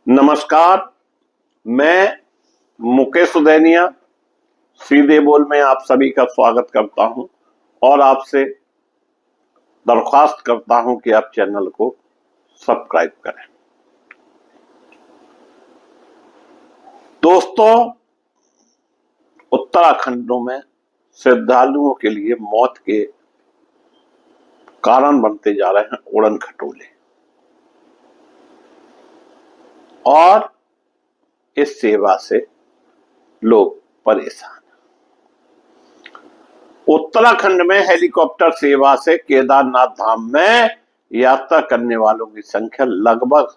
नमस्कार, मैं मुकेश उदैनिया सीधे बोल में आप सभी का स्वागत करता हूं और आपसे दरख्वास्त करता हूं कि आप चैनल को सब्सक्राइब करें। दोस्तों, उत्तराखंड में श्रद्धालुओं के लिए मौत के कारण बनते जा रहे हैं उड़न खटोले और इस सेवा से लोग परेशान। उत्तराखंड में हेलीकॉप्टर सेवा से केदारनाथ धाम में यात्रा करने वालों की संख्या लगभग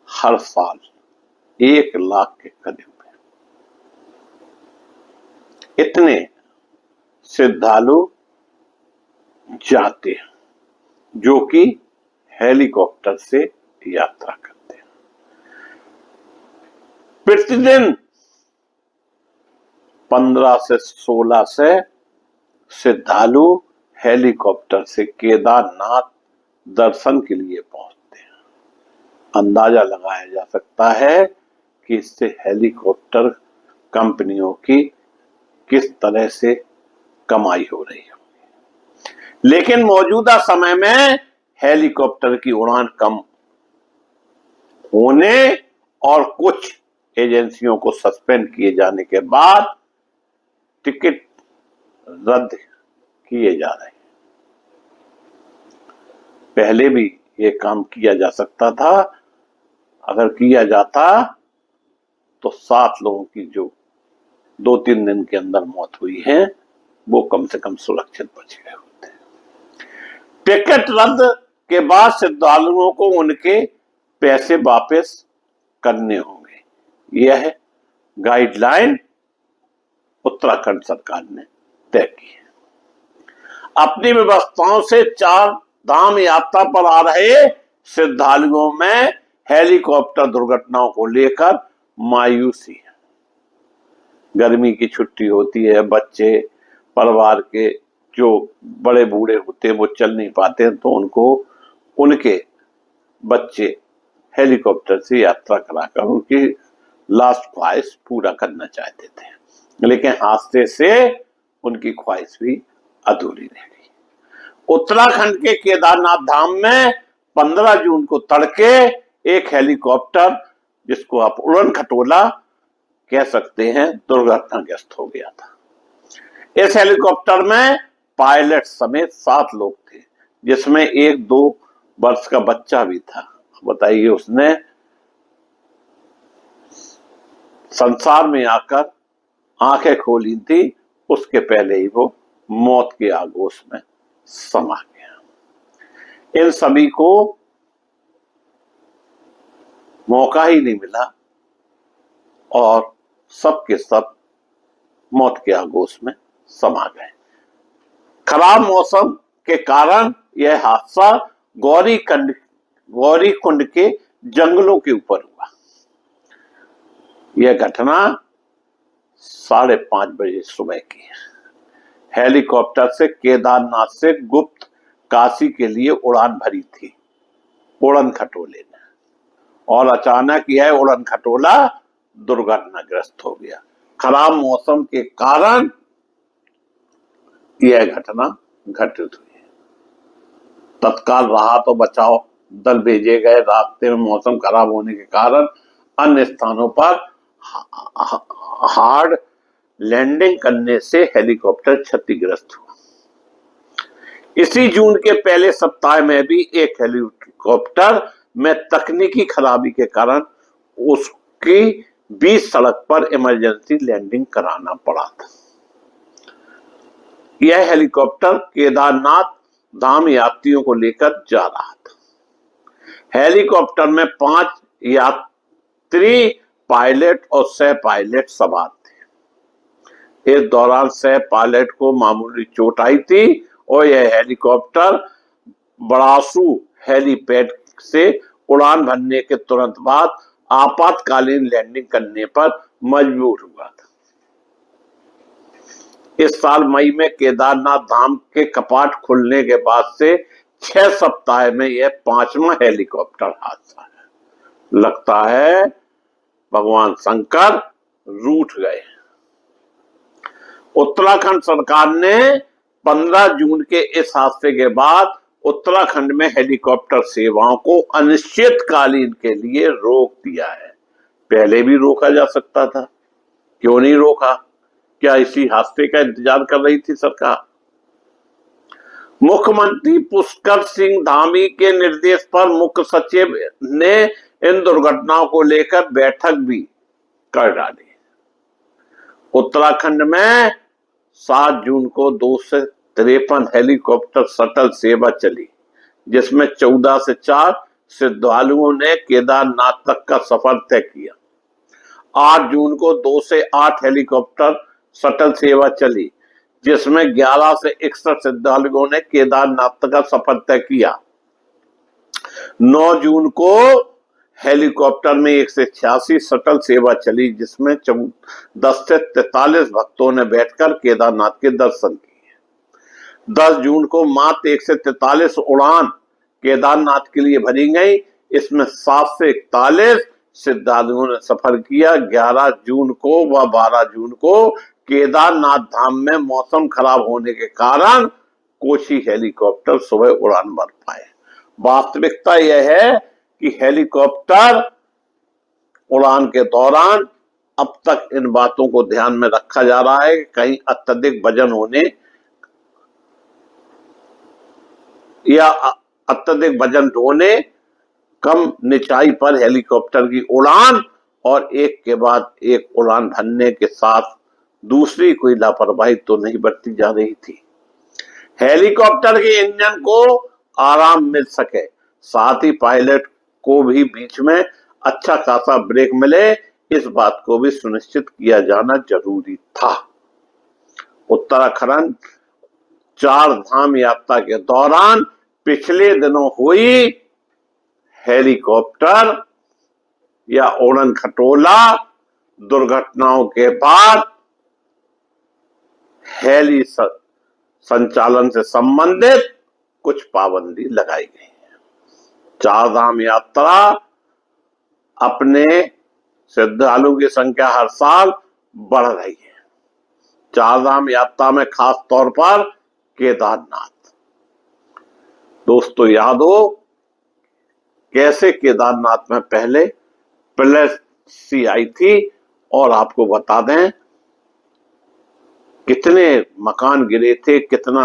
हर साल 1 लाख के करीब है। इतने श्रद्धालु जाते हैं जो कि हेलीकॉप्टर से यात्रा करते हैं। प्रतिदिन 15 से 16 से श्रद्धालु हेलीकॉप्टर से केदारनाथ दर्शन के लिए पहुंचते हैं। अंदाजा लगाया जा सकता है कि इससे हेलीकॉप्टर कंपनियों की किस तरह से कमाई हो रही है। लेकिन मौजूदा समय में हेलीकॉप्टर की उड़ान कम होने और कुछ एजेंसियों को सस्पेंड किए जाने के बाद टिकट रद्द किए जा रहे हैं। पहले भी ये काम किया जा सकता था। अगर किया जाता तो 7 लोगों की जो 2-3 दिन के अंदर मौत हुई है वो कम से कम सुरक्षित बच गए होते। टिकट रद्द के बाद श्रद्धालुओं को उनके पैसे वापस करने होंगे। यह गाइडलाइन उत्तराखंड सरकार ने तय की है। अपनी व्यवस्थाओं से 4 धाम यात्रा पर आ रहे श्रद्धालुओं में हेलीकॉप्टर दुर्घटनाओं को लेकर मायूसी है। गर्मी की छुट्टी होती है, बच्चे परिवार के जो बड़े बूढ़े होते हैं वो चल नहीं पाते हैं, तो उनको उनके बच्चे हेलीकॉप्टर से यात्रा कराकर उनकी लास्ट ख्वाहिश पूरा करना चाहते थे, लेकिन हादसे से उनकी ख्वाहिश भी अधूरी रह गई। उत्तराखंड के केदारनाथ धाम में 15 जून को तड़के एक हेलीकॉप्टर, जिसको आप उड़न खटोला कह सकते हैं, दुर्घटनाग्रस्त हो गया था। इस हेलीकॉप्टर में पायलट समेत 7 लोग थे, जिसमें 1-2 वर्ष का बच्चा भी था। बताइए, उसने संसार में आकर आंखें खोली थी, उसके पहले ही वो मौत के आगोश में समा गया। इन सभी को मौका ही नहीं मिला और सबके सब मौत के आगोश में समा गए। खराब मौसम के कारण यह हादसा गौरीकुंड के जंगलों के ऊपर हुआ। यह घटना 5:30 बजे सुबह की है। हेलीकॉप्टर से केदारनाथ से गुप्त काशी के लिए उड़ान भरी थी उड़न खटोले ने, और अचानक यह उड़न खटोला दुर्घटनाग्रस्त हो गया। खराब मौसम के कारण यह घटना घटित हुई। तत्काल राहत और बचाव दल भेजे गए। रास्ते में मौसम खराब होने के कारण अन्य स्थानों पर हार्ड लैंडिंग करने से हेलीकॉप्टर क्षतिग्रस्त हुआ। इसी जून के पहले सप्ताह में भी एक हेलीकॉप्टर में तकनीकी खराबी के कारण उसकी बीच सड़क पर इमरजेंसी लैंडिंग कराना पड़ा था। यह हेलीकॉप्टर केदारनाथ धाम यात्रियों को लेकर जा रहा था। हेलीकॉप्टर में 5 यात्री, पायलट और सह पायलट सवार थे। इस दौरान सह पायलट को मामूली चोट आई थी और यह हेलीकॉप्टर बड़ासू हेलीपैड से उड़ान भरने के तुरंत बाद आपातकालीन लैंडिंग करने पर मजबूर हुआ था। इस साल मई में केदारनाथ धाम के कपाट खुलने के बाद से 6 सप्ताह में यह 5वां हेलीकॉप्टर हादसा है। लगता है भगवान शंकर रूठ गए। उत्तराखंड सरकार ने 15 जून के इस हादसे के बाद उत्तराखंड में हेलीकॉप्टर सेवाओं को अनिश्चितकालीन के लिए रोक दिया है। पहले भी रोका जा सकता था, क्यों नहीं रोका? क्या इसी हादसे का इंतजार कर रही थी सरकार? मुख्यमंत्री पुष्कर सिंह धामी के निर्देश पर मुख्य सचिव ने इन दुर्घटनाओं को लेकर बैठक भी कर डाली। उत्तराखंड में 7 जून को 253 हेलीकॉप्टर शटल सेवा चली, जिसमें 14 से 4 श्रद्धालुओं ने केदारनाथ तक का सफर तय किया। 8 जून को 2 से 8 हेलीकॉप्टर शटल सेवा चली, जिसमें 11 से 61 श्रद्धालुओं ने केदारनाथ तक का सफर तय किया। 9 जून को हेलीकॉप्टर में 186 शटल सेवा चली, जिसमें 10 से 43 भक्तों ने बैठकर केदारनाथ के दर्शन किए। 10 जून को मात्र 1 से 43 उड़ान केदारनाथ के लिए भरी गई, इसमें 7 से 41 श्रद्धालुओं ने सफर किया। 11 जून को व 12 जून को केदारनाथ धाम में मौसम खराब होने के कारण कुछ ही हेलीकॉप्टर सुबह उड़ान भर पाए। वास्तविकता यह है कि हेलीकॉप्टर उड़ान के दौरान अब तक इन बातों को ध्यान में रखा जा रहा है कि कहीं अत्यधिक वजन होने या अत्यधिक वजन ढोने, कम निचाई पर हेलीकॉप्टर की उड़ान और एक के बाद एक उड़ान भरने के साथ दूसरी कोई लापरवाही तो नहीं बरती जा रही थी। हेलीकॉप्टर के इंजन को आराम मिल सके, साथ ही पायलट को भी बीच में अच्छा खासा ब्रेक मिले, इस बात को भी सुनिश्चित किया जाना जरूरी था। उत्तराखंड 4 धाम यात्रा के दौरान पिछले दिनों हुई हेलीकॉप्टर या उड़न खटोला दुर्घटनाओं के बाद हेली संचालन से संबंधित कुछ पाबंदी लगाई गई है। 4 धाम यात्रा अपने श्रद्धालुओं की संख्या हर साल बढ़ रही है। 4 धाम यात्रा में खास तौर पर केदारनाथ। दोस्तों याद हो कैसे केदारनाथ में पहले प्रलय आई थी, और आपको बता दें कितने मकान गिरे थे, कितना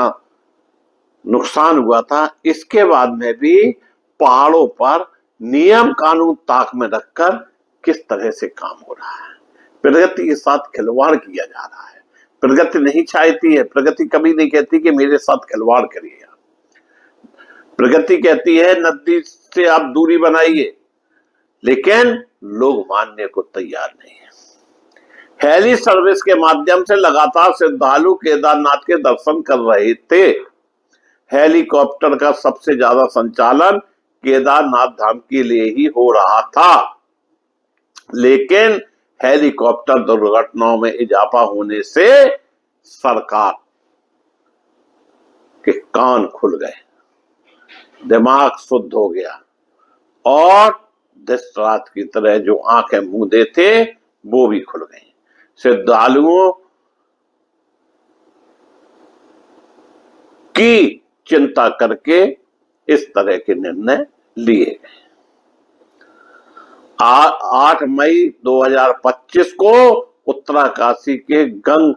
नुकसान हुआ था। इसके बाद में भी पहाड़ों पर नियम कानून ताक में रखकर किस तरह से काम हो रहा है। प्रगति के साथ खिलवाड़ किया जा रहा है। प्रगति नहीं चाहती है, प्रगति कभी नहीं कहती कि मेरे साथ खिलवाड़ करिए। प्रगति कहती है नदी से आप दूरी बनाइए, लेकिन लोग मानने को तैयार नहीं है। हेली सर्विस के माध्यम से लगातार श्रद्धालु केदारनाथ के दर्शन कर रहे थे। हेलीकॉप्टर का सबसे ज्यादा संचालन केदारनाथ धाम के लिए ही हो रहा था, लेकिन हेलीकॉप्टर दुर्घटनाओं में इजाफा होने से सरकार के कान खुल गए, दिमाग शुद्ध हो गया, और धृतराज की तरह जो आंखें मूंदे थे वो भी खुल गई। श्रद्धालुओं की चिंता करके इस तरह के निर्णय लिए गए। 8 मई 2025 को उत्तराकाशी के गंग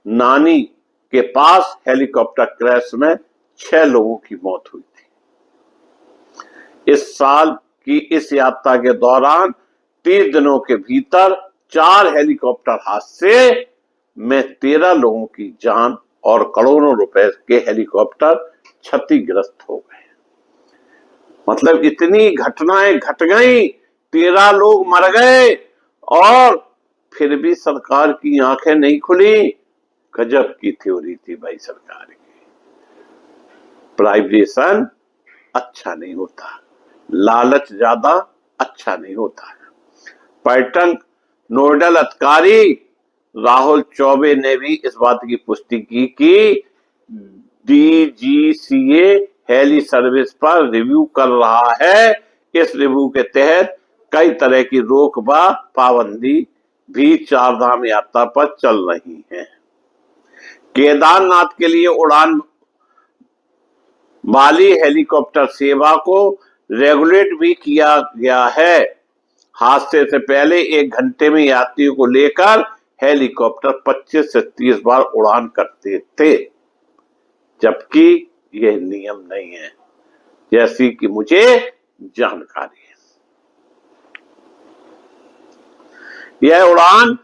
नानी के पास हेलीकॉप्टर क्रैश में 6 लोगों की मौत हुई थी। इस साल की इस यात्रा के दौरान 30 दिनों के भीतर 4 हेलीकॉप्टर हादसे में 13 लोगों की जान और करोड़ों रुपए के हेलीकॉप्टर क्षतिग्रस्त हो गए। मतलब इतनी घटनाएं घट गई, 13 लोग मर गए, और फिर भी सरकार की आंखें नहीं खुली। गजब की थ्योरी थी भाई सरकार की। प्राइवेटाइजेशन अच्छा नहीं होता, लालच ज्यादा अच्छा नहीं होता है। पर्यटन नोडल अधिकारी राहुल चौबे ने भी इस बात की पुष्टि की कि DGCA हेली सर्विस पर रिव्यू कर रहा है। इस रिव्यू के तहत कई तरह की रोक व पाबंदी भी चारधाम यात्रा पर चल रही है। केदारनाथ के लिए उड़ान वाली हेलीकॉप्टर सेवा को रेगुलेट भी किया गया है। हादसे से पहले 1 घंटे में यात्रियों को लेकर हेलीकॉप्टर 25 से 30 बार उड़ान करते थे, जबकि यह नियम नहीं है, जैसी कि मुझे जानकारी है। यह उड़ान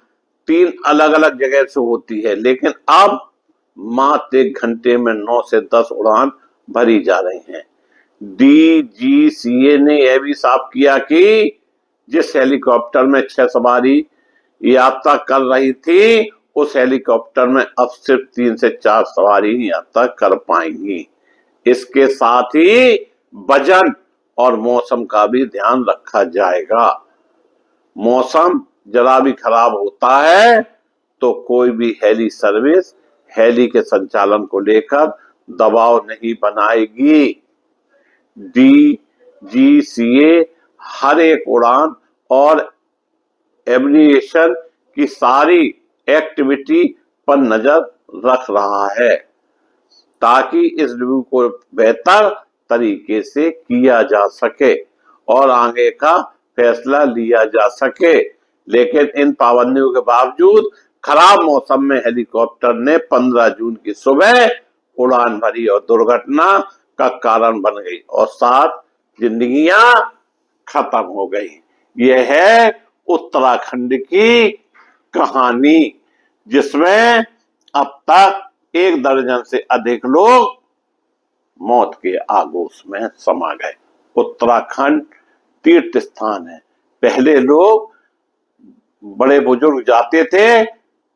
3 अलग अलग जगह से होती है, लेकिन अब मात्र 1 घंटे में 9 से 10 उड़ान भरी जा रही हैं। DGCA ने यह भी साफ किया कि जिस हेलीकॉप्टर में 6 सवारी यात्रा कर रही थी, उस हेलीकॉप्टर में अब सिर्फ 3 से 4 सवारी ही यात्रा कर पाएंगी। इसके साथ ही वजन और मौसम का भी ध्यान रखा जाएगा। मौसम जरा भी खराब होता है तो कोई भी हेली सर्विस हेली के संचालन को लेकर दबाव नहीं बनाएगी। DGCA हर एक उड़ान और एविएशन की सारी एक्टिविटी पर नजर रख रहा है, ताकि इस रिव्यू को बेहतर तरीके से किया जा सके और आगे का फैसला लिया जा सके। लेकिन इन पाबंदियों के बावजूद खराब मौसम में हेलीकॉप्टर ने 15 जून की सुबह उड़ान भरी और दुर्घटना का कारण बन गई और 7 जिंदगियां खत्म हो गई। यह है उत्तराखंड की कहानी, जिसमें अब तक 1 दर्जन से अधिक लोग मौत के आगोश में समा गए। उत्तराखंड तीर्थ स्थान है। पहले लोग बड़े बुजुर्ग जाते थे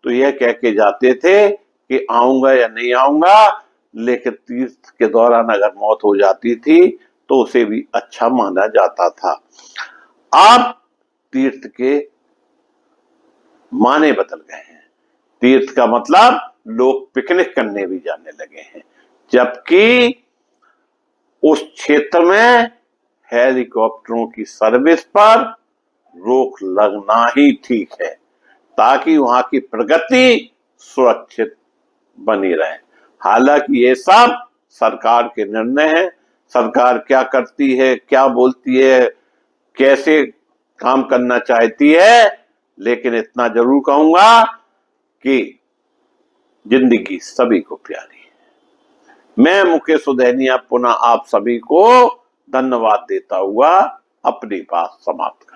तो यह कह के जाते थे कि आऊंगा या नहीं आऊंगा, लेकिन तीर्थ के दौरान अगर मौत हो जाती थी तो उसे भी अच्छा माना जाता था। अब तीर्थ के माने बदल गए हैं। तीर्थ का मतलब लोग पिकनिक करने भी जाने लगे हैं, जबकि उस क्षेत्र में हेलीकॉप्टरों की सर्विस पर रोक लगना ही ठीक है, ताकि वहां की प्रगति सुरक्षित बनी रहे। हालांकि ये सब सरकार के निर्णय है। सरकार क्या करती है, क्या बोलती है, कैसे काम करना चाहती है, लेकिन इतना जरूर कहूंगा कि जिंदगी सभी को प्यारी है। मैं मुकेश सुधैनिया पुनः आप सभी को धन्यवाद देता हुआ अपनी बात समाप्त